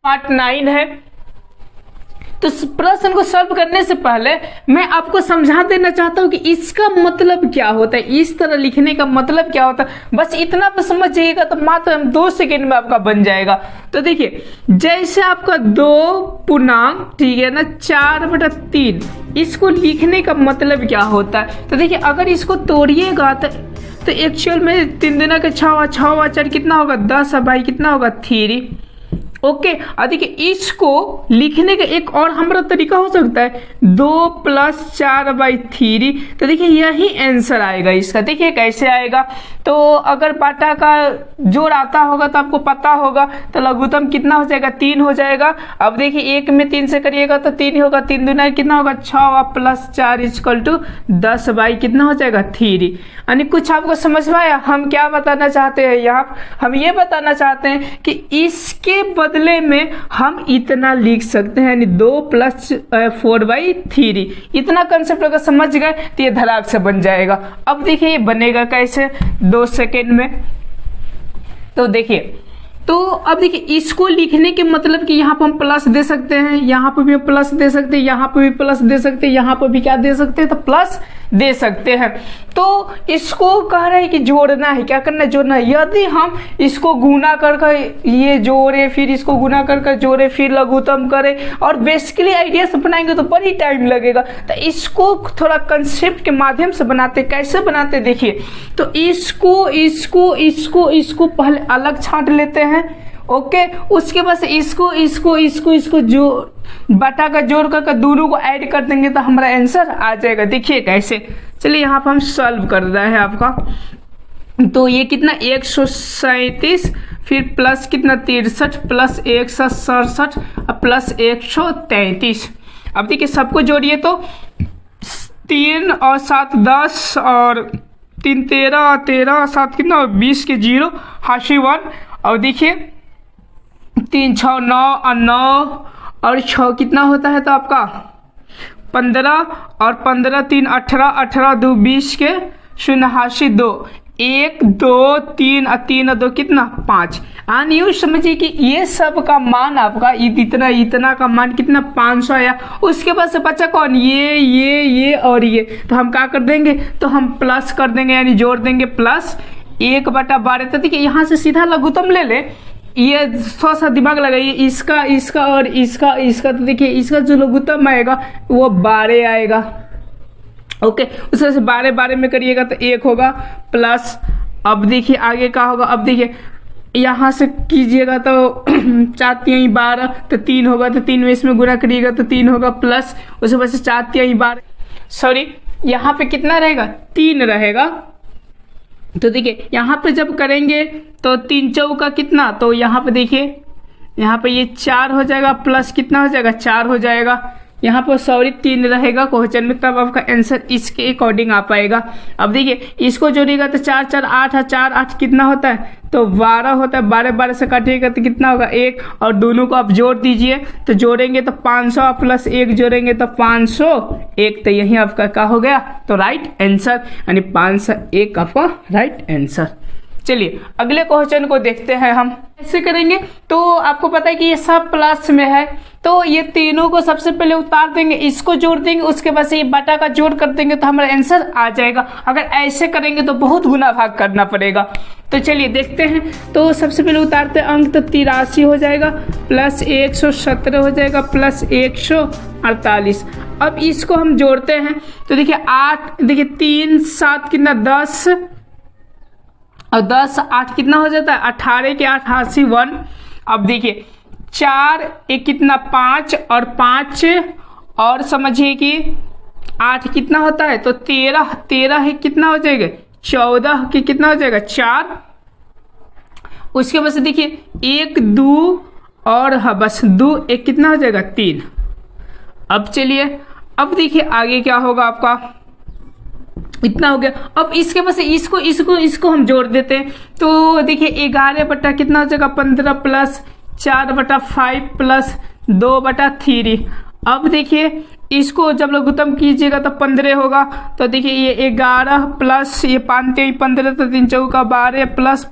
Part 9 है। तो प्रश्न को सॉल्व करने से पहले मैं आपको समझा देना चाहता हूं कि इसका मतलब क्या होता है, इस तरह लिखने का मतलब क्या होता है। बस इतना पर समझ जाइएगा तो मात्र 2 सेकेंड में आपका बन जाएगा। तो देखिए, जैसे आपका 2 पूर्णांक, ठीक है ना, 4/3, इसको लिखने का मतलब क्या होता है। तो देखिए, अगर इसको तोड़िएगा तो एक्चुअल में 3 दूना के 6 4 कितना होगा 10, भाई कितना होगा 3। ओके, और देखिए इसको लिखने का एक और हमारा तरीका हो सकता है 2 + 4/3। तो देखिए यही आंसर आएगा इसका। देखिए कैसे आएगा, तो अगर बाटा का जोड़ आता होगा तो आपको पता होगा, तो लघुत्तम कितना हो जाएगा 3 हो जाएगा। अब देखिए 1 में 3 से करिएगा तो 3 ही होगा, 3 दूना कितना होगा 6 + 4 = 10 बाई कितना हो जाएगा 3। यानी कुछ आपको समझ में आया। हम क्या बताना चाहते हैं यहाँ, हम ये बताना चाहते हैं कि इसके बदले में हम इतना लिख सकते हैं, यानी 2 + 4/3। इतना कंसेप्ट अगर समझ गए तो ये धड़ाक से बन जाएगा। अब देखिए ये बनेगा कैसे 2 सेकेंड में। तो देखिए, तो अब देखिए इसको लिखने के मतलब कि यहाँ पर हम प्लस दे सकते हैं, यहाँ पर भी प्लस दे सकते हैं, यहाँ पर भी प्लस दे सकते हैं, यहाँ पर भी क्या दे सकते हैं, तो प्लस दे सकते हैं। तो इसको कह रहे हैं कि जोड़ना है, क्या करना है, जोड़ना है। यदि हम इसको गुना कर ये जोड़े, फिर इसको गुना कर जोड़े, फिर लघुत्तम करें और बेसिकली आइडिया से बनाएंगे तो बड़ी टाइम लगेगा। तो इसको थोड़ा कंसेप्ट के माध्यम से बनाते, कैसे बनाते देखिए। तो इसको पहले अलग छांट लेते हैं। ओके, उसके बाद इसको जो बटा का जोड़ कर दोनों को ऐड कर देंगे तो हमारा आंसर आ जाएगा। देखिए कैसे, चलिए यहाँ पर हम सॉल्व कर रहे हैं आपका। तो ये कितना 137, फिर प्लस कितना 63 प्लस 167 प्लस 133। अब देखिए सबको जोड़िए तो 3 और 7 10 और 3 13 13 और 7 कितना 20 के 0 हाशी 1। और देखिए 3 6 9 और 9 और 6 कितना होता है, तो आपका 15 और 15 3 18 18 2 20 के 0 हाशी 2 1 2 3 और 3 और 2 कितना 5। यानी यूँ समझिए कि ये सब का मान आपका इतना का मान कितना 500 आया। उसके बाद से बचा कौन, ये और ये। तो हम क्या कर देंगे, तो हम प्लस कर देंगे, यानी जोड़ देंगे प्लस 1/12। तो देखिए यहाँ से सीधा लघुत्तम ले ले, ये थोड़ा सा दिमाग लगाइए, इसका और इसका। तो देखिए इसका जो लघुत्तम आएगा वो 12 आएगा। ओके, उस तरह से 12 में करिएगा तो 1 होगा प्लस। अब देखिए आगे क्या होगा, अब देखिए यहाँ से कीजिएगा तो 4 × 12 तो 3 होगा, तो 3 में इसमें गुना करिएगा तो 3 होगा प्लस। उसके बाद से 4 × 12, सॉरी यहाँ पे कितना रहेगा 3 रहेगा। तो देखिए यहाँ पे जब करेंगे तो 3 चौका कितना, तो यहाँ पे देखिए यहाँ पे ये 4 हो जाएगा प्लस कितना हो जाएगा 4 हो जाएगा। यहाँ पर सॉरी 3 रहेगा क्वेश्चन में, तब आपका आंसर इसके अकॉर्डिंग आ पाएगा। अब देखिए इसको जोड़िएगा तो 4 4 8 और 4 8 कितना होता है, तो 12 होता है। 12 से काटिएगा तो कितना होगा 1, और दोनों को आप जोड़ दीजिए। तो जोड़ेंगे तो 500 प्लस 1 जोड़ेंगे तो 501। तो यही आपका क्या हो गया, तो राइट आंसर, यानी 501 आपका राइट आंसर। चलिए अगले क्वेश्चन को देखते हैं हम कैसे करेंगे। तो आपको पता है कि ये सब प्लस में है, तो ये तीनों को सबसे पहले उतार देंगे, इसको जोड़ देंगे, उसके बाद से ये बटा का जोड़ कर देंगे तो हमारा आंसर आ जाएगा। अगर ऐसे करेंगे तो बहुत गुना भाग करना पड़ेगा। तो चलिए देखते हैं। तो सबसे पहले उतारते अंक, तो 83 हो जाएगा प्लस 117 हो जाएगा प्लस 148। अब इसको हम जोड़ते हैं तो देखिए 8, देखिए 3 7 कितना 10 और 10 8 कितना हो जाता है 18 के 8 हाशी 1। अब देखिए 4 1 कितना 5 और 5 और समझिए कि 8 कितना होता है, तो 13 है कितना हो जाएगा 14 के कितना हो जाएगा 4। उसके बाद से देखिए 1 2 और हाँ बस 2 1 कितना हो जाएगा 3। अब चलिए अब देखिए आगे क्या होगा आपका, इतना हो गया। अब इसके बाद से इसको हम जोड़ देते हैं। तो देखिए 11 बटा कितना हो जाएगा 15 प्लस 4/5 प्लस 2/3। अब देखिए इसको जब लघुत्तम कीजिएगा तो 15 होगा। तो देखिए ये 11 प्लस ये 5 3 15 तो 3 चौका 12 प्लस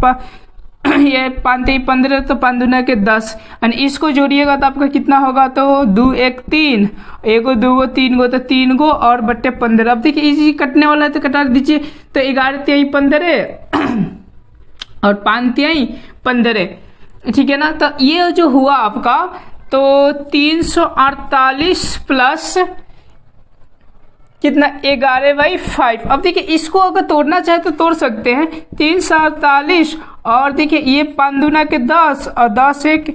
ये 5 3 15 तो 5 दूना के 10 और इसको जोड़िएगा तो आपका कितना होगा, तो 2 1 3, 1 2 3 गो तो 3 गो और बट्टे 15। अब देखिए इसी कटने वाला है तो कटा दीजिए, तो 11 3 15 और 5 3 15, ठीक है ना। तो ये जो हुआ आपका तो 348 प्लस कितना 11/5। अब देखिए इसको अगर तोड़ना चाहे तो तोड़ सकते हैं, 348 और देखिए ये 5 दूना के 10 और 10 1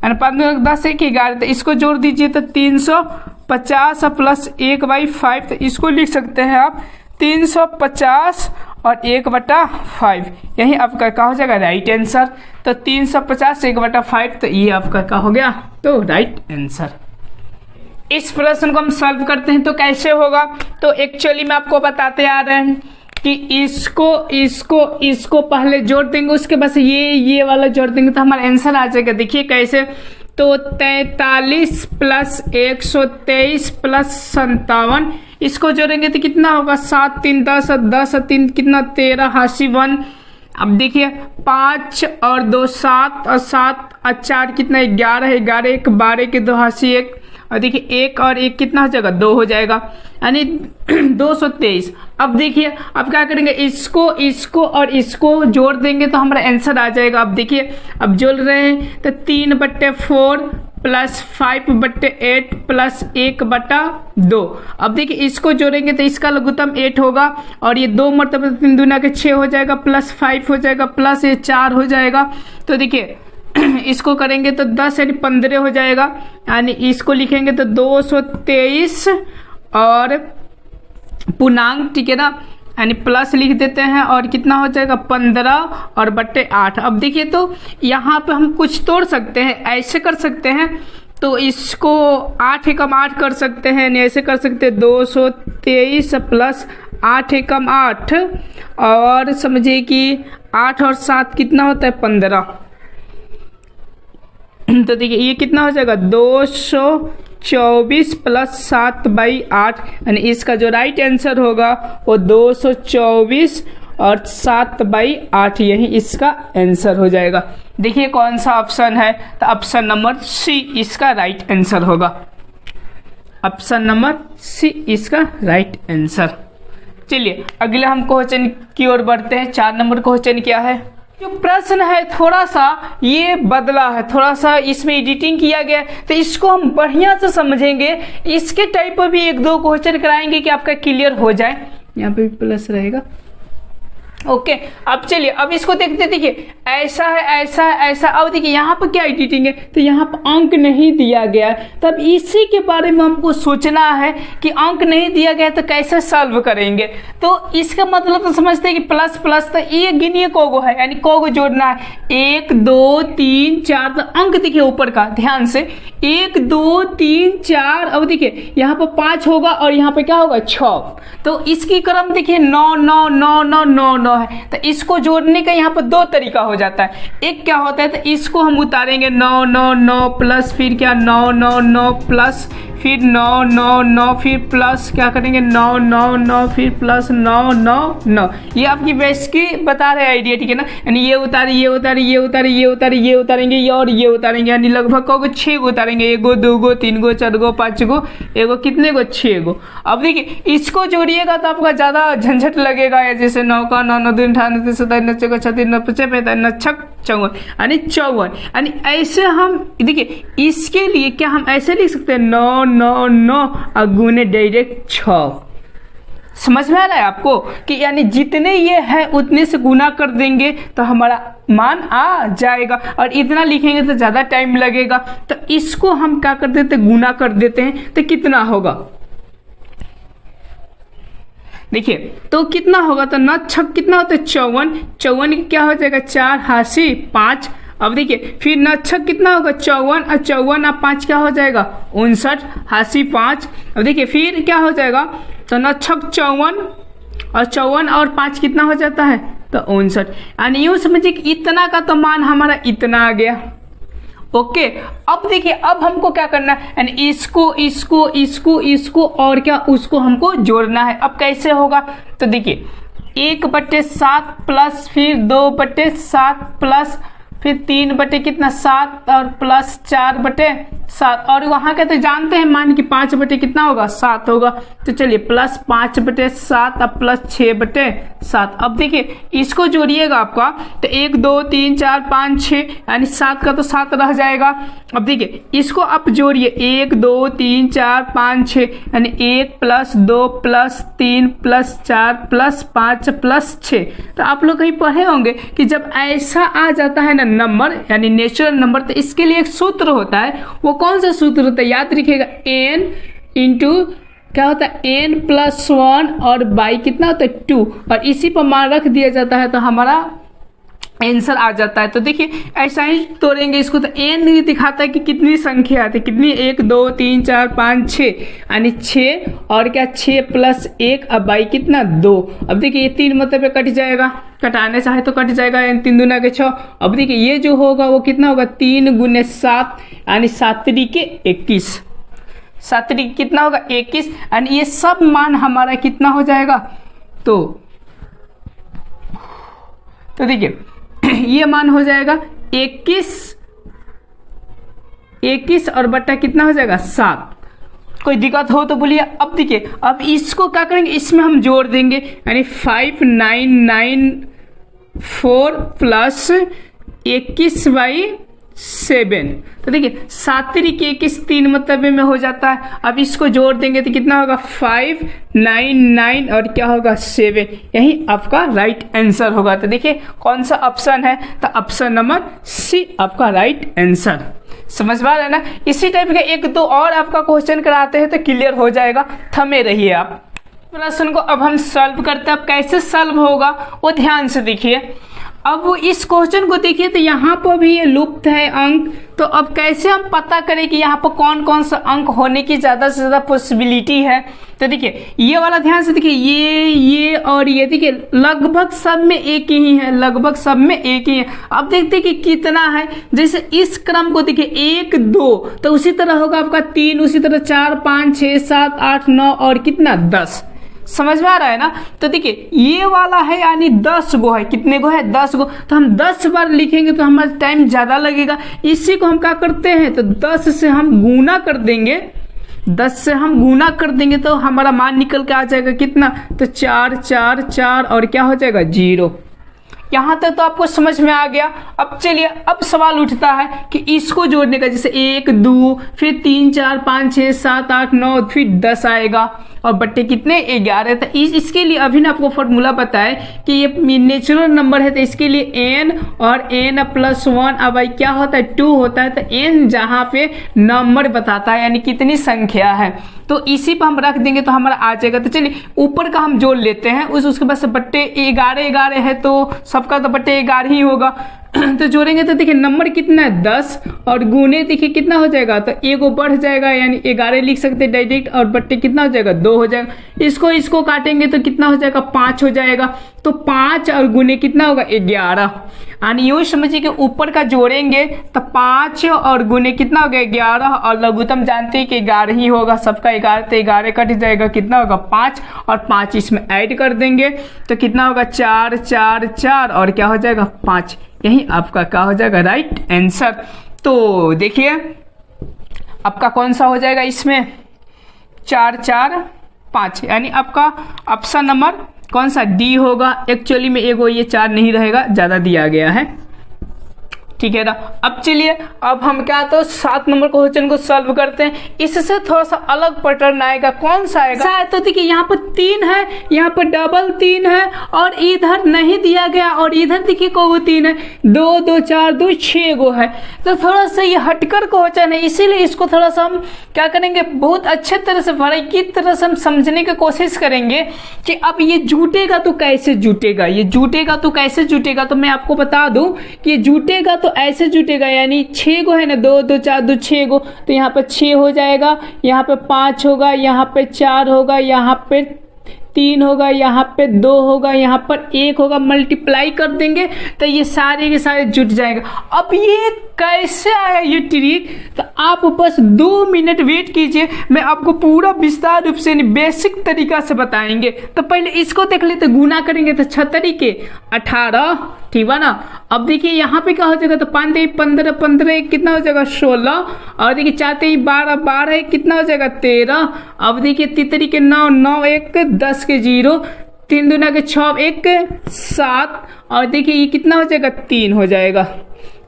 5 दूना के 10 1 11, तो इसको जोड़ दीजिए तो 350 प्लस 1/5, तो इसको लिख सकते हैं आप 350 और 1/5, यही आपका क्या हो जाएगा राइट आंसर। तो 350 1/5, तो ये आपका क्या हो गया, तो राइट आंसर। इस प्रश्न को हम सॉल्व करते हैं तो कैसे होगा, तो एक्चुअली में आपको बताते आ रहे हैं कि इसको पहले जोड़ देंगे, उसके बाद ये वाला जोड़ देंगे तो हमारा आंसर आ जाएगा। देखिए कैसे, तो 43 प्लस 123 प्लस 57, इसको जोड़ेंगे तो कितना होगा 7 3 10 10 3 कितना 13 हासी 1। अब देखिए 5 और 2 7 और 7 और 4 कितना 11 11 1 12 के 2 हासी 1, और देखिए 1 और 1 कितना हो जाएगा 2 हो जाएगा, यानी 223। अब देखिए अब क्या करेंगे, इसको और इसको जोड़ देंगे तो हमारा आंसर आ जाएगा। अब देखिए अब जोड़ रहे हैं तो 3/4 प्लस 5/8 प्लस 1/2। अब देखिए इसको जोड़ेंगे तो इसका लघुत्तम 8 होगा और ये 2 मरतबा 3 दूना के 6 हो जाएगा, प्लस 5 हो जाएगा, प्लस ये 4 हो जाएगा। तो देखिए इसको करेंगे तो 10 यानी 15 हो जाएगा, यानी इसको लिखेंगे तो 223 और पूर्णांक, ठीक है ना, यानी प्लस लिख देते हैं और कितना हो जाएगा 15 और बट्टे 8। अब देखिए तो यहाँ पे हम कुछ तोड़ सकते हैं, ऐसे कर सकते हैं, तो इसको 8 एकम 8 कर सकते हैं, ऐसे कर सकते हैं 223 प्लस 8 एकम 8 और समझिए कि 8 और 7 कितना होता है 15। तो देखिए ये कितना हो जाएगा 224 प्लस 7/8, यानी इसका जो राइट आंसर होगा वो 224 और 7/8, यही इसका आंसर हो जाएगा। देखिए कौन सा ऑप्शन है, तो ऑप्शन नंबर सी इसका राइट आंसर होगा। ऑप्शन नंबर सी इसका राइट आंसर। चलिए अगले हम क्वेश्चन की ओर बढ़ते हैं। 4 नंबर क्वेश्चन क्या है, जो प्रश्न है थोड़ा सा ये बदला है, थोड़ा सा इसमें एडिटिंग किया गया है, तो इसको हम बढ़िया से समझेंगे। इसके टाइप पर भी 1 2 क्वेश्चन कराएंगे कि आपका क्लियर हो जाए। यहाँ पे भी प्लस रहेगा, ओके। अब चलिए अब इसको देखते, देखिए ऐसा है ऐसा है ऐसा। अब देखिए यहाँ पर क्या एडिटिंग है, तो यहाँ पर अंक नहीं दिया गया, तब इसी के बारे में हमको सोचना है कि अंक नहीं दिया गया तो कैसे सॉल्व करेंगे। तो इसका मतलब तो समझते हैं कि प्लस प्लस, तो ये गिनिए कोगो है, यानी कोगो जोड़ना है 1 2 3 4, तो अंक देखिए ऊपर का ध्यान से 1 2 3 4। अब देखिए यहाँ पर 5 होगा और यहाँ पे क्या होगा 6, तो इसकी क्रम देखिए 9 9 9 9 9 9 है। तो इसको जोड़ने का यहाँ पर 2 तरीका हो जाता है। एक क्या होता है, तो इसको हम उतारेंगे 9 9 9 प्लस फिर क्या 9 9 9 प्लस फिर 9 9 9 फिर प्लस क्या करेंगे 9 9 9 फिर प्लस 9 9 9। ये आपकी बेस की बता रहे आइडिया, ठीक है ना, यानी ये उतारे ये उतारे ये उतारे ये उतारे ये उतारेंगे ये और ये उतारेंगे, यानी लगभग को 6 गो उतारेंगे, 1 गो 2 गो 3 गो 4 गो 5 गो, एगो कितने गो 6 गो। अब देखिए इसको जोड़िएगा तो आपका ज्यादा झंझट लगेगा, जैसे 9 का 9 9 2 98 3 27 9 4 36 9 55 45 6 54, यानी 54। यानी ऐसे हम देखिए इसके लिए क्या हम ऐसे लिख सकते हैं 9 9 9 और गुने डायरेक्ट 6। समझ में आ रहा है आपको कि यानी जितने ये है उतने से गुना कर देंगे तो हमारा मान आ जाएगा, और इतना लिखेंगे तो ज्यादा टाइम लगेगा। तो इसको हम क्या कर देते गुना कर देते हैं, तो कितना होगा देखिए, तो कितना होगा, तो 9 6 कितना होता है 54, 54 क्या हो जाएगा 4 हासी 5। अब देखिए फिर 9 6 कितना होगा 54 और 54 और 5 क्या हो जाएगा 59 हासी 5। अब देखिए फिर क्या हो जाएगा, तो 9 6 54 और 54 और 5 कितना हो जाता है, तो 59। यानी यूं समझिए कि इतना का तो मान हमारा इतना आ गया, ओके। अब देखिए अब हमको क्या करना है, यानी इसको इसको इसको इसको और क्या उसको हमको जोड़ना है। अब कैसे होगा, तो देखिए 1/7 प्लस फिर 2/7 प्लस फिर 3 बटे कितना 7 और प्लस 4 बटे 7 और वहां का तो जानते हैं मान कि 5 बटे कितना होगा 7 होगा। तो चलिए प्लस 5 बटे 7 अब प्लस 6 बटे 7। अब देखिए इसको जोड़िएगा आपका तो 1 2 3 4 5 6 यानी 7 का तो 7 रह जाएगा। अब देखिए इसको आप जोड़िए 1 2 3 4 5 6 यानी 1 plus 2 plus 3 plus 4 plus 5 plus 6। तो आप लोग कहीं पढ़े होंगे कि जब ऐसा आ जाता है ना नंबर यानी नेचुरल नंबर तो इसके लिए एक सूत्र होता है। वो कौन सा सूत्र होता है याद रखिएगा, n इंटू क्या होता है n प्लस 1 और बाई कितना होता है 2 और इसी पर मान रख दिया जाता है तो हमारा आंसर आ जाता है। तो देखिए ऐसा ही तोड़ेंगे इसको तो n दिखाता है कि कितनी संख्या आती है, कितनी 1 2 3 4 5 6 यानी 6 और क्या 6 प्लस 1 अब बाई कितना 2। अब देखिए ये 3 मतलब कट जाएगा, कटाने चाहे तो कट जाएगा यानी 3 दूना के 6। अब देखिए ये जो होगा वो कितना होगा 3 गुने 7 यानी 7 के 21, 7 कितना होगा 21 यानी ये सब मान हमारा कितना हो जाएगा। तो देखिए ये मान हो जाएगा 21 और बट्टा कितना हो जाएगा 7। कोई दिक्कत हो तो बोलिए। अब देखिए अब इसको क्या करेंगे इसमें हम जोड़ देंगे यानी 5994 प्लस 21/7। तो देखिए 7 के 21 3 मतलब में हो जाता है। अब इसको जोड़ देंगे तो कितना होगा 599 और क्या होगा 7, यही आपका राइट आंसर होगा। तो देखिए कौन सा ऑप्शन है तो ऑप्शन नंबर सी आपका राइट आंसर। समझ पा रहे ना। इसी टाइप के 1 2 और आपका क्वेश्चन कराते हैं तो क्लियर हो जाएगा, थमे रहिए आप। प्रश्न को अब हम सॉल्व करते हैं। अब कैसे सॉल्व होगा वो ध्यान से देखिए। अब वो इस क्वेश्चन को देखिए तो यहाँ पर भी ये लुप्त है अंक, तो अब कैसे हम पता करें कि यहाँ पर कौन कौन सा अंक होने की ज़्यादा से ज़्यादा पॉसिबिलिटी है। तो देखिए ये वाला ध्यान से देखिए, ये और ये देखिए लगभग सब में एक ही है, लगभग सब में एक ही है। अब देखते हैं कि कितना है। जैसे इस क्रम को देखिए 1 2 तो उसी तरह होगा आपका 3, उसी तरह 4 5 6 7 8 9 और कितना 10। समझ में आ रहा है ना। तो देखिए ये वाला है यानी 10 गो है, कितने गो है 10 गो। तो हम 10 बार लिखेंगे तो हमारा टाइम ज़्यादा लगेगा। इसी को हम क्या करते हैं तो 10 से हम गुना कर देंगे, 10 से हम गुना कर देंगे तो हमारा मान निकल के आ जाएगा कितना तो 4 4 4 और क्या हो जाएगा 0। यहाँ तक तो आपको समझ में आ गया। अब चलिए अब सवाल उठता है कि इसको जोड़ने का, जैसे 1 2 फिर 3 4 5 6 7 8 9 फिर 10 आएगा और बट्टे कितने 11। तो इसके लिए अभी ना आपको फॉर्मूला बताए कि ये नेचुरल नंबर है तो इसके लिए n और n प्लस 1 अब क्या होता है 2 होता है। तो n जहाँ पे नंबर बताता है यानी कितनी संख्या है तो इसी पर हम रख देंगे तो हमारा आ जाएगा। तो चलिए ऊपर का हम जोड़ लेते हैं, उसके बाद से बट्टे 11 है तो सबका तो बट्टे 11 ही होगा। तो जोड़ेंगे तो देखिए नंबर कितना है 10 और गुने देखिए कितना हो जाएगा तो एगो बढ़ जाएगा यानी 11 लिख सकते हैं डायरेक्ट और बट्टे कितना हो जाएगा 2 हो जाएगा। इसको काटेंगे तो कितना हो जाएगा 5 हो जाएगा। तो 5 और गुने कितना होगा 11 यानी यूँ समझिए कि ऊपर का जोड़ेंगे तो 5 और गुने कितना हो गया 11 और लघुत्तम जानते हैं कि 11 ही होगा, सबका 11 तो 11 कट जाएगा कितना होगा 5 और 5 इसमें ऐड कर देंगे तो कितना होगा 4 4 4 और क्या हो जाएगा 5, यही आपका क्या हो जाएगा राइट आंसर। तो देखिए आपका कौन सा हो जाएगा इसमें 4 4 5 यानी आपका ऑप्शन नंबर कौन सा डी होगा। एक्चुअली में एगो ये 4 नहीं रहेगा, ज़्यादा दिया गया है, ठीक है ना। अब चलिए अब हम क्या तो 7 नंबर क्वेश्चन को सॉल्व करते हैं। इससे थोड़ा सा अलग पैटर्न आएगा। कौन सा आएगा तो देखिए यहाँ पर 3 है, यहाँ पर डबल 3 है और इधर नहीं दिया गया और इधर देखिए को 3 है, 2 2 4 2 6 गो है। तो थोड़ा सा ये हटकर क्वेश्चन है, इसीलिए इसको थोड़ा सा हम क्या करेंगे बहुत अच्छे तरह से बारीकी तरह से हम समझने की कोशिश करेंगे कि अब ये जुटेगा तो कैसे जुटेगा, ये जुटेगा तो कैसे जुटेगा। तो मैं आपको बता दूं कि ये जुटेगा तो ऐसे जुटेगा यानी 6 गो है ना 2 2 4 2 6 गो तो यहाँ पे 6 हो जाएगा, यहाँ पे 5 होगा, यहाँ पे 4 होगा, यहाँ पे 3 होगा, यहाँ पे 2 होगा, यहाँ पर 1 होगा, मल्टीप्लाई कर देंगे तो ये सारे के सारे जुट जाएगा। अब ये कैसे आया ये ट्रिक, तो आप बस 2 मिनट वेट कीजिए, मैं आपको पूरा विस्तार रूप से बेसिक तरीका से बताएंगे। तो पहले इसको देख लेते, गुना करेंगे तो 6 के 18, ठीक है ना। अब देखिए यहाँ पे क्या हो जाएगा, तो 5 3 15, 15 कितना हो जाएगा 16, और देखिए 4 3 12, 12 कितना हो जाएगा 13। अब देखिए 3 के 9, 9 1 10 के 0, 3 दूना के 6 1 7, और देखिए ये कितना हो जाएगा 3 हो जाएगा।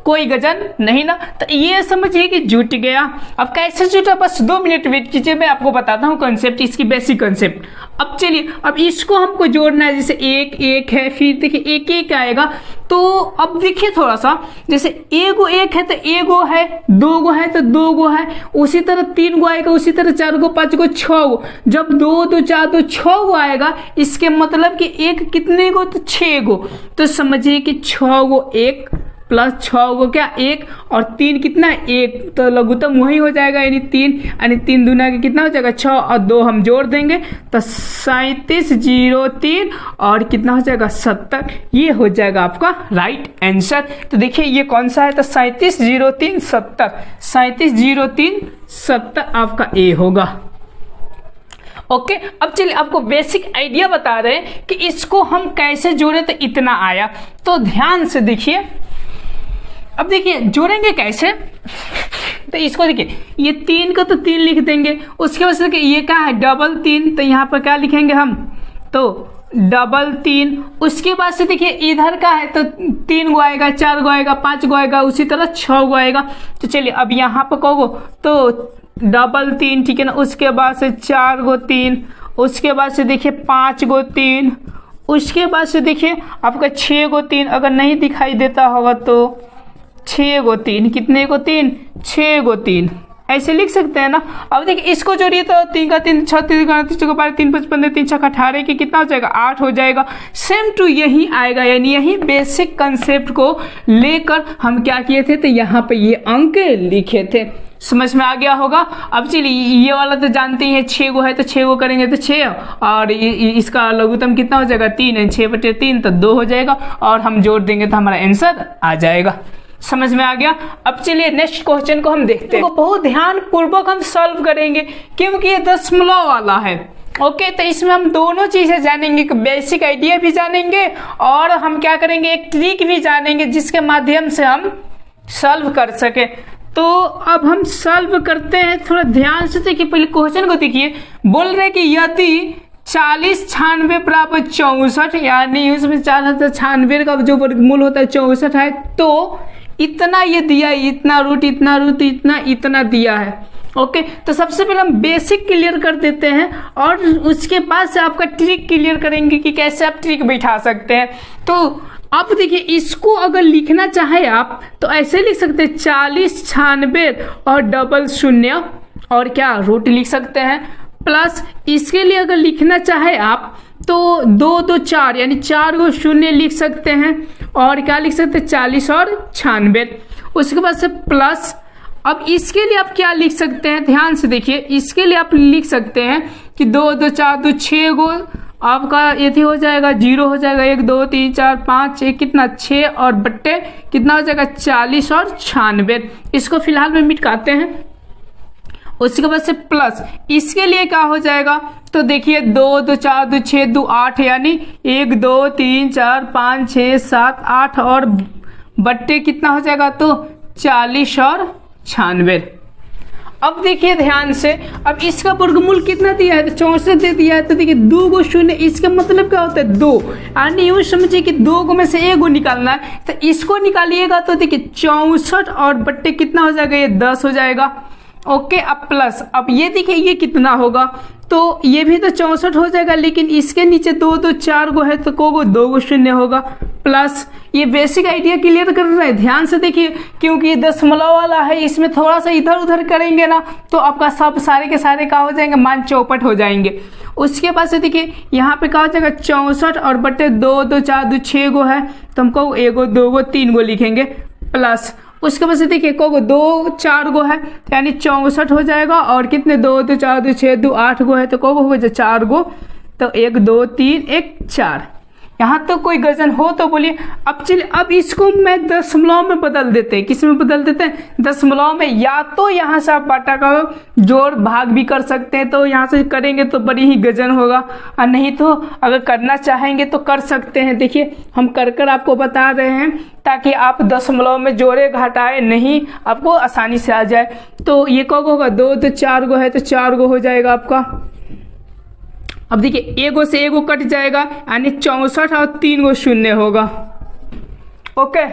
कोई गजन नहीं ना। तो ये समझिए कि जुट गया। अब कैसे जुटा, बस 2 मिनट वेट कीजिए, मैं आपको बताता हूँ कॉन्सेप्ट, इसकी बेसिक कॉन्सेप्ट। अब चलिए, अब इसको हमको जोड़ना है, जैसे 1 1 है, फिर देखिए 1 1 आएगा। तो अब देखिए थोड़ा सा, जैसे एगो 1 है तो एगो है, 2 गो है तो 2 गो है, उसी तरह 3 गो आएगा, उसी तरह 4 गो 5 गो 6 गो। जब 2 2 4 2 6 गो आएगा, इसके मतलब कि 1 कितने गो, तो 6 गो। तो समझिए कि 6 गो 1 प्लस 6 गो क्या 1, और 3 कितना 1, तो लघुत्तम वही हो जाएगा, यानी 3, यानी 3 दूना के कितना हो जाएगा 6, और 2 हम जोड़ देंगे तो 3703, और कितना हो जाएगा 70। ये हो जाएगा आपका राइट आंसर। तो देखिए ये कौन सा है, तो 3703 70, 3703 70 आपका ए होगा। ओके, अब चलिए आपको बेसिक आइडिया बता रहे हैं कि इसको हम कैसे जोड़े तो इतना आया। तो ध्यान से देखिए, अब देखिए जोड़ेंगे कैसे, तो इसको देखिए, ये 3 का तो 3 लिख देंगे, उसके बाद से देखिए ये क्या है डबल 3, तो यहाँ पर क्या लिखेंगे हम, तो डबल 3। उसके बाद से देखिए इधर का है तो 3 गो आएगा, 4 गो आएगा, 5 गो आएगा, उसी तरह 6 गो आएगा। तो चलिए अब यहाँ पर कहोगो तो डबल 3, ठीक है ना। उसके बाद से 4 गो 3, उसके बाद से देखिए 5 गो 3, उसके बाद से देखिए आपका 6 गो 3, अगर नहीं दिखाई देता होगा तो 6 गो 3, कितने गो 3, 6 गो 3, ऐसे लिख सकते हैं ना। अब देखिए इसको जोड़िए तो 3 का 3 6 3 का 3 12 3 5 15 3 6 18 की कितना हो जाएगा 8 हो जाएगा। सेम टू यही आएगा, यानी यही बेसिक कंसेप्ट को लेकर हम क्या किए थे, तो यहाँ पे ये अंक लिखे थे। समझ में आ गया होगा। अब चलिए ये वाला तो जानते ही है, 6 गो है तो 6 गो करेंगे तो 6, और इसका लघुत्तम कितना हो जाएगा 3 है, 6/3 तो 2 हो जाएगा, और हम जोड़ देंगे तो हमारा आंसर आ जाएगा। समझ में आ गया। अब चलिए नेक्स्ट क्वेश्चन को हम देखते हैं, तो बहुत ध्यान पूर्वक हम सॉल्व करेंगे क्योंकि ये दशमलव वाला है। ओके, तो इसमें हम दोनों चीजें जानेंगे, बेसिक आइडिया भी जानेंगे और हम क्या करेंगे एक ट्रिक भी जानेंगे जिसके माध्यम से हम सॉल्व कर सके। तो अब हम सॉल्व करते हैं, थोड़ा ध्यान से देखिए। पहले क्वेश्चन को देखिए, बोल रहे कि यदि 40 96 बराबर 64, यानी उसमें 4096 का जो वर्गमूल होता है 64 है, तो इतना ये दिया, इतना रूट इतना रूट इतना इतना दिया है। ओके, तो सबसे पहले हम बेसिक क्लियर कर देते हैं और उसके बाद से आपका ट्रिक क्लियर करेंगे कि कैसे आप ट्रिक बैठा सकते हैं। तो आप देखिए इसको अगर लिखना चाहे आप तो ऐसे लिख सकते हैं 40 96 और डबल 0 और क्या रूट लिख सकते हैं, प्लस इसके लिए अगर लिखना चाहे आप तो 2 2 4 यानी 4 गो 0 लिख सकते हैं, और क्या लिख सकते हैं 40 और 96। उसके बाद से प्लस, अब इसके लिए आप क्या लिख सकते हैं, ध्यान से देखिए, इसके लिए आप लिख सकते हैं कि 2 2 4 2 6 गो आपका ये हो जाएगा 0 हो जाएगा, 1 2 3 4 5 1 कितना 6 और बट्टे कितना हो जाएगा 40 और 96। इसको फिलहाल में मिटाते हैं। उसके बाद से प्लस, इसके लिए क्या हो जाएगा, तो देखिए 2 2 4 2 6 2 8 यानी 1 2 3 4 5 6 7 8 और बट्टे कितना हो जाएगा तो 40 और 96। अब देखिए ध्यान से, अब इसका वर्गमूल कितना दिया है तो 64 दे दिया है, तो देखिए 2 गो 0, इसका मतलब क्या होता है 2, यानी यूँ समझिए कि 2 गो में से 1 गो निकालना है, तो इसको निकालिएगा तो देखिए 64 और बट्टे कितना हो जाएगा ये 10 हो जाएगा। ओके, अब प्लस, अब ये देखिए ये कितना होगा, तो ये भी तो 64 हो जाएगा, लेकिन इसके नीचे 2 2 4 गो है तो को गो 2 गो 0 होगा, प्लस ये बेसिक आइडिया क्लियर कर रहा है। ध्यान से देखिए, क्योंकि ये दशमलव वाला है, इसमें थोड़ा सा इधर उधर करेंगे ना तो आपका सब सारे के सारे क्या हो जाएंगे, मान चौपट हो जाएंगे। उसके बाद से देखिए यहाँ पे क्या हो जाएगा 64 और बट्टे 2 2 4 2 6 गो है, तो हमको 1 गो 2 गो 3 गो लिखेंगे, प्लस उसके बाद से देखिए को 2 4 गो है यानी 64 हो जाएगा, और कितने 2 2 4 2 6 2 8 गो है तो को हो जाए 4 गो, तो 1 2 3 1 4। यहाँ तो कोई गजन हो तो बोलिए। अब चलिए अब इसको मैं दशमलव में बदल देते हैं। किस में बदल देते हैं? दशमलव में। या तो यहाँ से आप बाटा का जोड़ भाग भी कर सकते हैं, तो यहाँ से करेंगे तो बड़ी ही गजन होगा, और नहीं तो अगर करना चाहेंगे तो कर सकते हैं। देखिए हम कर आपको बता रहे हैं ताकि आप दशमलव में जोड़े घटाए नहीं, आपको आसानी से आ जाए। तो ये कब होगा? 2 तो 4 गो है तो 4 गो हो जाएगा आपका। अब देखिए एगो से एगो कट जाएगा, यानी 64 और 3 गो शून्य होगा। ओके,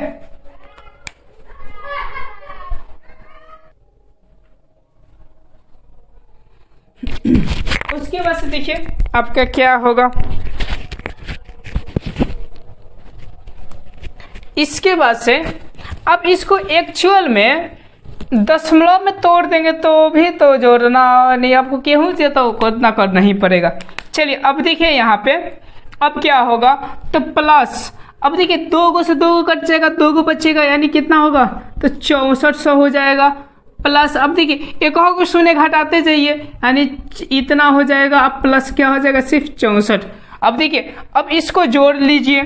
उसके बाद से देखिए आपका क्या होगा। इसके बाद से अब इसको एक्चुअल में दशमलव में तोड़ देंगे तो भी तो जोड़ना नहीं, आपको गेहूं से तो उतना करना ही पड़ेगा। चलिए अब देखिए यहाँ पे अब क्या होगा, तो प्लस, अब देखिए 2 गो से 2 गो कट जाएगा, 2 गो बचेगा, यानी कितना होगा? तो 6400 हो जाएगा। प्लस अब देखिए एक और को शून्य घटाते जाइए, यानी इतना हो जाएगा। अब प्लस क्या हो जाएगा? सिर्फ 64। अब देखिए अब इसको जोड़ लीजिए,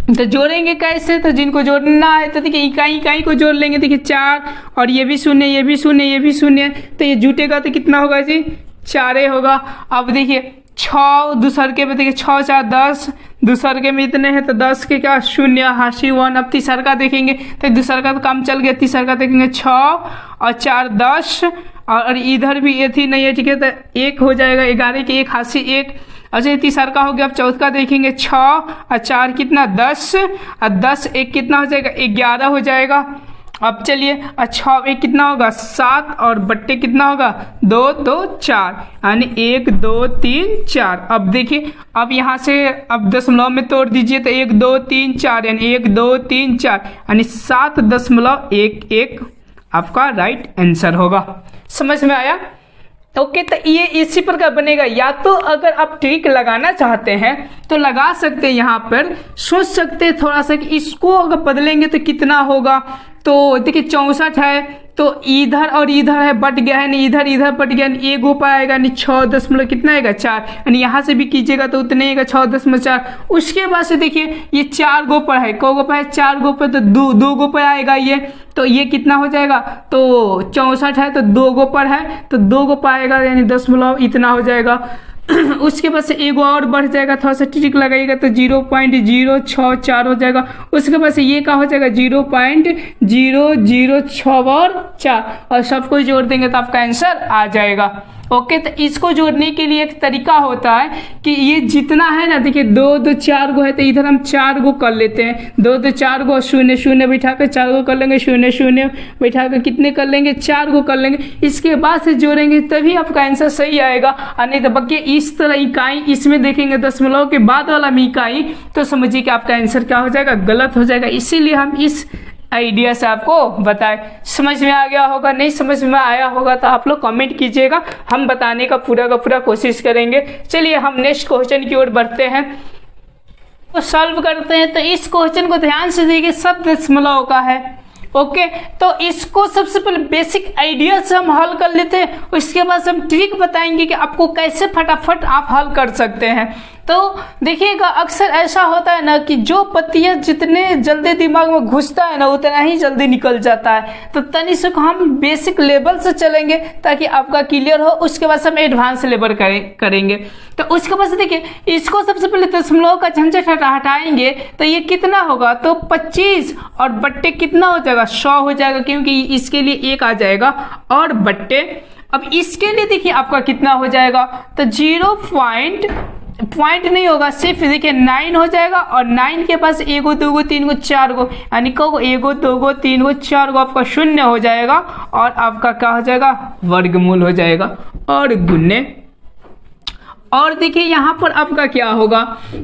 तो जोड़ेंगे कैसे? तो जिनको जोड़ना है तो देखिए इकाई को जोड़ लेंगे। देखिए 4 और ये भी शून्य, ये भी शून्य, ये भी शून्य, तो ये जुटेगा तो कितना होगा जी? 4 होगा। अब देखिए 6 दूसरके में, देखिए 6 4 10, दूसरके में इतने हैं तो 10 के क्या? शून्य, हाशी 1। अब तीसर का देखेंगे तो दूसर का तो काम चल गया, तीसर का देखेंगे 6 और 4 10, और इधर भी ये थी नहीं है, ठीक है, तो 1 हो जाएगा, 11 के 1 हाशी 1। अच्छा तीसर का हो गया। अब चौथ का देखेंगे 6 और 4 कितना? 10, और 10 1 कितना हो जाएगा? 11 हो जाएगा। अब चलिए 6 1 कितना होगा? 7, और बट्टे कितना होगा? 2 2 4, यानी 1 2 3 4। अब देखिए अब यहाँ से अब दशमलव में तोड़ दीजिए तो 1 2 3 4, यानी 1 2 3 4, यानी 7.11 आपका राइट आंसर होगा। समझ में आया? ओके, तो ये इसी प्रकार बनेगा। या तो अगर आप ट्रिक लगाना चाहते हैं तो लगा सकते हैं, यहाँ पर सोच सकते हैं थोड़ा सा कि इसको अगर बदलेंगे तो कितना होगा। तो देखिए 64 है तो इधर और इधर है बट गया है, नहीं इधर इधर बट गया, नहीं 1 गो पाएगा, नहीं 6 दशमलव कितना आएगा? 4, यानी यहाँ से भी कीजिएगा तो उतने आएगा 6.4। उसके बाद से देखिए ये 4 गो पर है, को गो पर है? 4 गो पर, तो 2 गो पर आएगा ये, तो ये कितना हो जाएगा? तो 64 है तो 2 गो पर है तो 2 गो पाएगा, यानी दशमलव इतना हो जाएगा। उसके बाद से एगो और बढ़ जाएगा, थोड़ा सा ट्रिक लगाइएगा तो 0.064 हो जाएगा। उसके बाद से ये क्या हो जाएगा? 0.006 और 4, और सबको जोड़ देंगे तो आपका आंसर आ जाएगा। ओके, तो इसको जोड़ने के लिए एक तरीका होता है कि ये जितना है ना, देखिए 2 2 4 गो है तो इधर हम 4 गो कर लेते हैं। 2 2 4 गो, 0 0 बैठा कर 4 गो कर लेंगे, 0 0 बैठा कर कितने कर लेंगे? 4 गो कर लेंगे। इसके बाद से जोड़ेंगे तभी आपका आंसर सही आएगा, और नहीं तो बाकी इस तरह इकाई इसमें देखेंगे दशमलव के बाद वाला में इकाई, तो समझिए कि आपका आंसर क्या हो जाएगा? गलत हो जाएगा। इसीलिए हम इस आइडिया से आपको बताएं। समझ में आ गया होगा? नहीं समझ में आया होगा तो आप लोग कमेंट कीजिएगा, हम बताने का पूरा कोशिश करेंगे। चलिए हम नेक्स्ट क्वेश्चन की ओर बढ़ते हैं, तो सॉल्व करते हैं। तो इस क्वेश्चन को ध्यान से देखिए, सब दशमलव का है। ओके, तो इसको सबसे पहले बेसिक आइडिया से हम हल कर लेते हैं, उसके बाद हम ट्रिक बताएंगे कि आपको कैसे फटाफट आप हल कर सकते हैं। तो देखिएगा अक्सर ऐसा होता है ना कि जो पतिया जितने जल्दी दिमाग में घुसता है ना उतना ही जल्दी निकल जाता है। तो तनी से हम बेसिक लेवल से चलेंगे ताकि आपका क्लियर हो, उसके बाद हम एडवांस लेवल करेंगे। तो उसके बाद देखिए इसको सबसे पहले दशमलव का झंझट हटाएंगे तो ये कितना होगा? तो 25 और बट्टे कितना हो जाएगा? 100 हो जाएगा, क्योंकि इसके लिए 1 आ जाएगा और बट्टे। अब इसके लिए देखिए आपका कितना हो जाएगा? तो 0 पॉइंट नहीं होगा, सिर्फ देखिए 9 हो जाएगा, और 9 के पास 1 गो 2 गो 3 गो 4 गो, यानी को 1 गो 2 गो 3 गो 4 गो आपका 0 हो जाएगा, और आपका क्या हो जाएगा? वर्गमूल हो जाएगा और गुणे। और देखिए यहाँ पर आपका क्या होगा?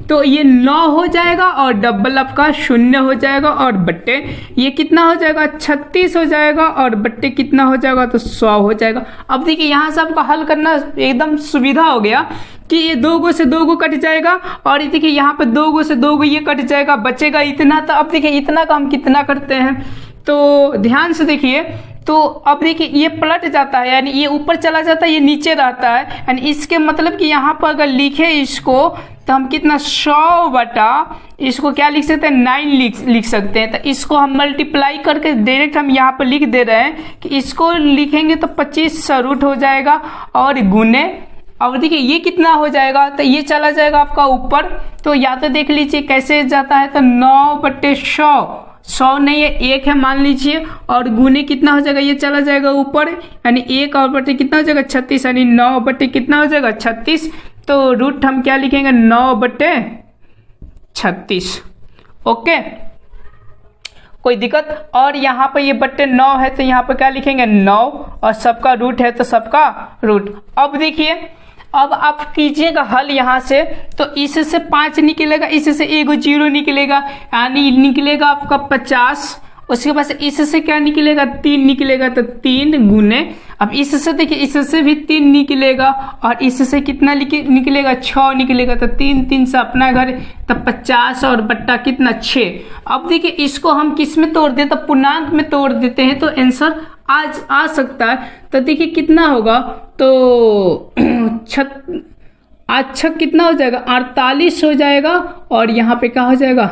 तो ये 9 हो जाएगा और डबल आपका 0 हो जाएगा, और बट्टे ये कितना हो जाएगा? 36 हो जाएगा, और बट्टे कितना हो जाएगा? तो 100 हो जाएगा। अब देखिए यहाँ से आपका हल करना एकदम सुविधा हो गया कि ये 2 गो से 2 गो कट जाएगा, और देखिए यहाँ पे 2 गो से 2 गो ये कट जाएगा, बचेगा इतना। तो अब देखिए इतना का हम कितना करते हैं, तो ध्यान से देखिए, तो अब देखिए ये पलट जाता है, यानी ये ऊपर चला जाता है, ये नीचे रहता है, यानी इसके मतलब कि यहाँ पर अगर लिखे इसको तो हम कितना 100 बटा इसको क्या लिख सकते हैं 9 लिख सकते हैं। तो इसको हम मल्टीप्लाई करके डायरेक्ट हम यहाँ पर लिख दे रहे हैं कि इसको लिखेंगे तो 25 रूट हो जाएगा और गुने, और देखिए ये कितना हो जाएगा, तो ये चला जाएगा आपका ऊपर। तो या तो देख लीजिए कैसे जाता है, तो 9/100, 100 नहीं है 1 है मान लीजिए, और गुने कितना हो जाएगा, ये चला जाएगा ऊपर, यानी 1 और बटे कितना हो जाएगा 36, यानी 9 बटे कितना हो जाएगा 36। तो रूट हम क्या लिखेंगे 9/36। ओके, कोई दिक्कत। और यहाँ पर ये बट्टे 9 है तो यहाँ पर क्या लिखेंगे 9, और सबका रूट है तो सबका रूट। अब देखिए, अब आप कीजिएगा हल यहाँ से, तो इससे 5 निकलेगा, इससे एगो 0 निकलेगा, यानी निकलेगा आपका 50। उसके बाद इससे क्या निकलेगा 3 निकलेगा, तो 3 गुने, अब इससे देखिए इससे भी 3 निकलेगा, और इससे कितना निकलेगा 6 निकलेगा, तो 3 से अपना घर, तब 50 और बट्टा कितना 6। अब देखिए इसको हम किस में तोड़ देते, तो पूर्णांक में तोड़ देते हैं, तो आंसर आज आ सकता है। तो देखिए कितना होगा, तो अच्छा कितना हो जाएगा 48 हो जाएगा, और यहाँ पे क्या हो जाएगा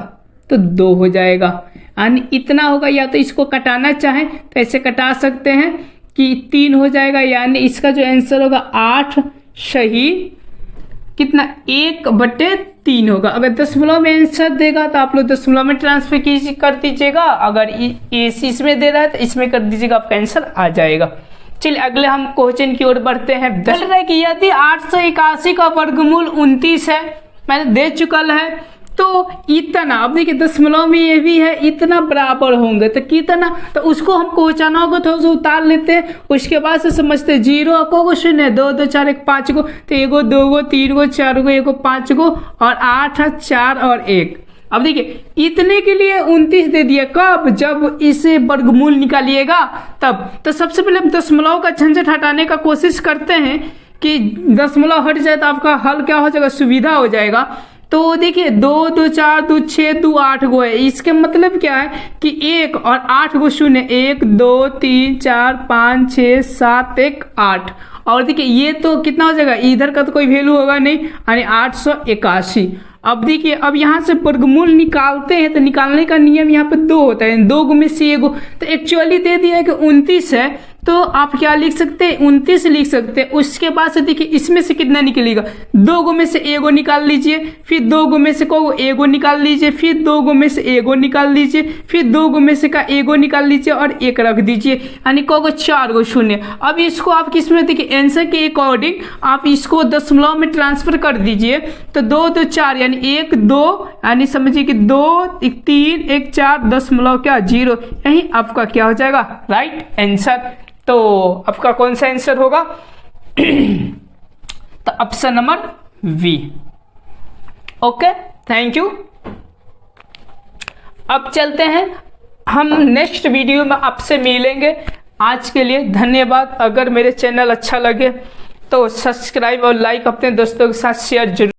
तो 2 हो जाएगा, यानी इतना होगा। या तो इसको कटाना चाहें तो ऐसे कटा सकते हैं कि 3 हो जाएगा, यानी इसका जो आंसर होगा 8 सही कितना 1/3 होगा। अगर दशमलव में आंसर देगा तो आप लोग दशमलव में ट्रांसफर कर दीजिएगा, अगर इसमें दे रहा है तो इसमें कर दीजिएगा, आपका आंसर आ जाएगा। चलिए अगले हम क्वेश्चन की ओर बढ़ते हैं। चल रहा है कि यदि 881 का वर्गमूल 29 है, मैंने दे चुका है, तो इतना, अब देखिए दशमलव में ये भी है, इतना बराबर होंगे तो कितना, तो उसको हम पहुंचाना होगा, थोड़ा सा उतार लेते हैं, उसके बाद से समझते हैं 0 को 0 2 2 4 1 5 को, तो 1 2 गो 3 गो 4 गो 1 5 गो, और 8 4 और 1। अब देखिए इतने के लिए 29 दे दिया, कब, जब इसे वर्गमूल निकालिएगा तब। तो सबसे पहले हम दशमलव का झंझट हटाने का कोशिश करते हैं कि दशमलव हट जाए तो आपका हल क्या हो जाएगा, सुविधा हो जाएगा। तो देखिए 2 2 4 2 6 2 8 गो है, इसके मतलब क्या है कि 1 और 8 गो शून्य, 1 2 3 4 5 6 7 1 8, और देखिए ये तो कितना हो जाएगा, इधर का तो कोई वैल्यू होगा नहीं, यानी 881। अब देखिए अब यहाँ से वर्गमूल निकालते हैं, तो निकालने का नियम यहाँ पे 2 होता है, 2 में से एगो, तो एक्चुअली दे दिया है कि 29 है, तो आप क्या लिख सकते हैं 29 लिख सकते हैं। उसके बाद से देखिए इसमें से कितना निकलेगा, 2 में से एगो निकाल लीजिए, फिर 2 में से को एगो निकाल लीजिए, फिर 2 में से एगो निकाल लीजिए, फिर 2 में से का एगो निकाल लीजिए और 1 रख दीजिए, यानी को 4 गो शून्य। अब इसको आप किस में देखिए आंसर के अकॉर्डिंग आप इसको दशमलव में ट्रांसफर कर दीजिए, तो 2 2 4 यानी 1 2, यानी समझिए कि 2 1 3 1 4 दशमलव क्या 0, यही आपका क्या हो जाएगा राइट आंसर। तो आपका कौन सा आंसर होगा तो option number B. Okay, thank you. अब चलते हैं, हम नेक्स्ट वीडियो में आपसे मिलेंगे। आज के लिए धन्यवाद। अगर मेरे चैनल अच्छा लगे तो सब्सक्राइब और लाइक अपने दोस्तों के साथ शेयर जरूर।